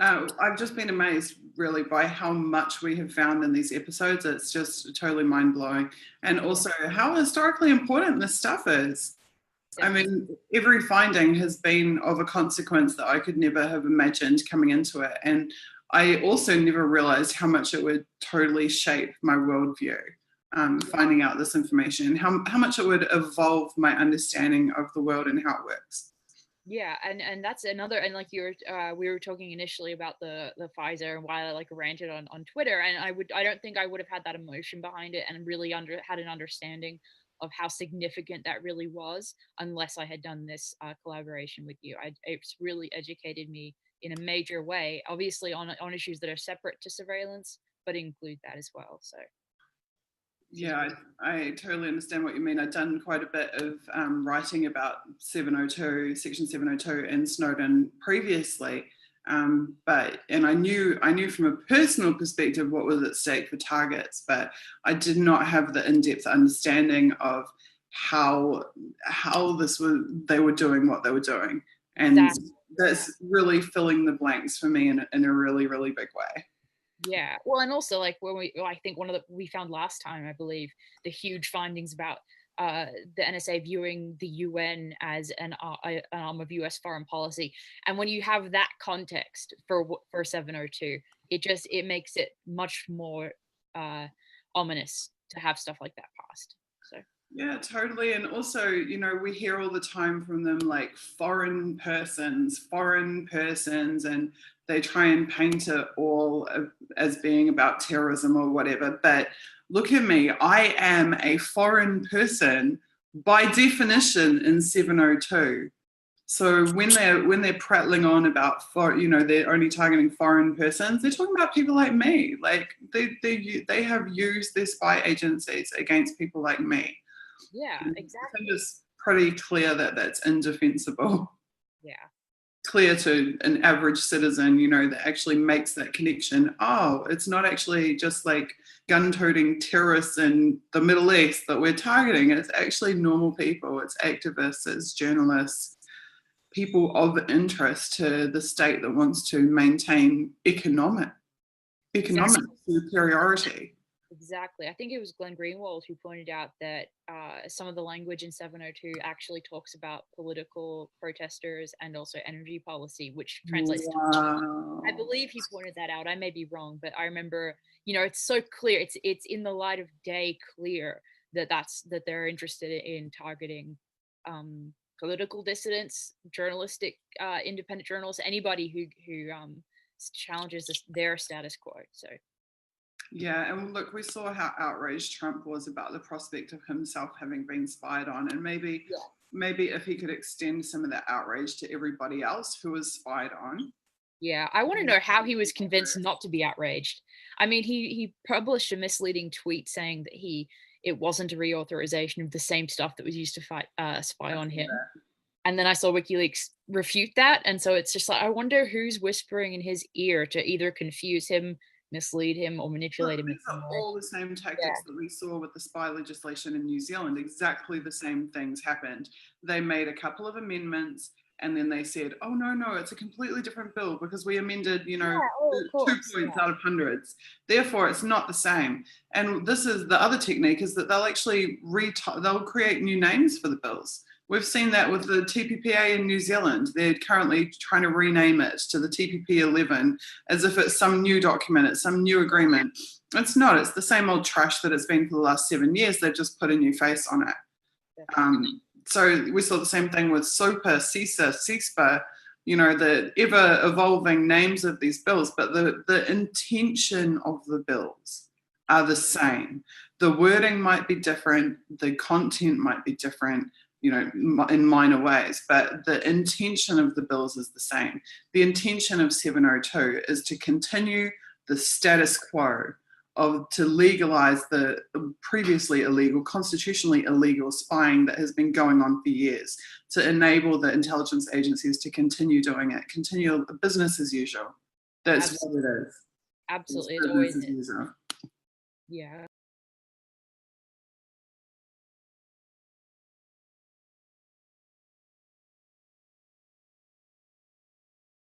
I've just been amazed really by how much we have found in these episodes. It's just totally mind blowing. And Yeah, also how historically important this stuff is. I definitely. mean, every finding has been of a consequence that I could never have imagined coming into it. And I also never realized how much it would totally shape my worldview, finding out this information, how much it would evolve my understanding of the world and how it works. Yeah, and that's another, and like you were we were talking initially about the Pfizer and why I like ranted on Twitter, and I don't think I would have had that emotion behind it and really had an understanding of how significant that really was unless I had done this collaboration with you. It's really educated me in a major way, obviously on issues that are separate to surveillance, but include that as well. So this is Yeah, really I totally understand what you mean. I've done quite a bit of writing about 702, Section 702, and Snowden previously, and I knew from a personal perspective what was at stake for targets, but I did not have the in-depth understanding of how they were doing what they were doing, and that. that's really filling the blanks for me in a really really big way. Yeah. Well, and also like when I think one of the we found last time, I believe, the huge findings about the NSA viewing the UN as an arm of US foreign policy. And when you have that context for 702, it makes it much more uh, ominous to have stuff like that passed. So Yeah, totally. And also, we hear all the time from them like foreign persons, and they try and paint it all as being about terrorism or whatever. But look at me, I am a foreign person by definition in 702. So when they're prattling on about they're only targeting foreign persons, they're talking about people like me. Like they have used their spy agencies against people like me. yeah, I think exactly. it's pretty clear that that's indefensible. Yeah. Clear to an average citizen, that actually makes that connection. Oh, it's not actually just like gun toting terrorists in the Middle East that we're targeting. It's actually normal people, it's activists, it's journalists, people of interest to the state that wants to maintain economic Exactly. superiority. Exactly. I think it was Glenn Greenwald who pointed out that some of the language in 702 actually talks about political protesters and also energy policy, which translates to war. I Wow. believe he pointed that out. I may be wrong, but I remember, it's so clear. It's in the light of day clear that they're interested in targeting political dissidents, journalistic, independent journalists, anybody who challenges their status quo. So Yeah, and look, we saw how outraged Trump was about the prospect of himself having been spied on, and maybe if he could extend some of that outrage to everybody else who was spied on. yeah, I want to know how he was convinced not to be outraged. I mean, he published a misleading tweet saying that it wasn't a reauthorization of the same stuff that was used to spy I on saw him. that. And then I saw WikiLeaks refute that, and so it's just like I wonder who's whispering in his ear to either confuse him, mislead him, or Look, manipulate him in these some are way. all the same Yeah, tactics that we saw with the spy legislation in New Zealand. Exactly the same things happened. They made a couple of amendments and then they said, oh, no, no, it's a completely different bill because we amended, yeah, oh, of two course, points yeah, out of hundreds. Therefore, it's not the same. And this is the other technique is that they'll actually they'll create new names for the bills. We've seen that with the TPPA in New Zealand. They're currently trying to rename it to the TPP 11 as if it's some new document, it's some new agreement. It's not. It's the same old trash that it's been for the last 7 years. They've just put a new face on it. definitely. So we saw the same thing with SOPA, CISA, CISPA, the ever evolving names of these bills, but the intention of the bills are the same. The wording might be different, the content might be different, in minor ways, but the intention of the bills is the same. The intention of 702 is to continue the status quo to legalize the previously illegal, constitutionally illegal spying that has been going on for years, to enable the intelligence agencies to continue doing it, continue business as usual. That's what Absolutely, it is. It's absolutely. It's business always as usual. yeah.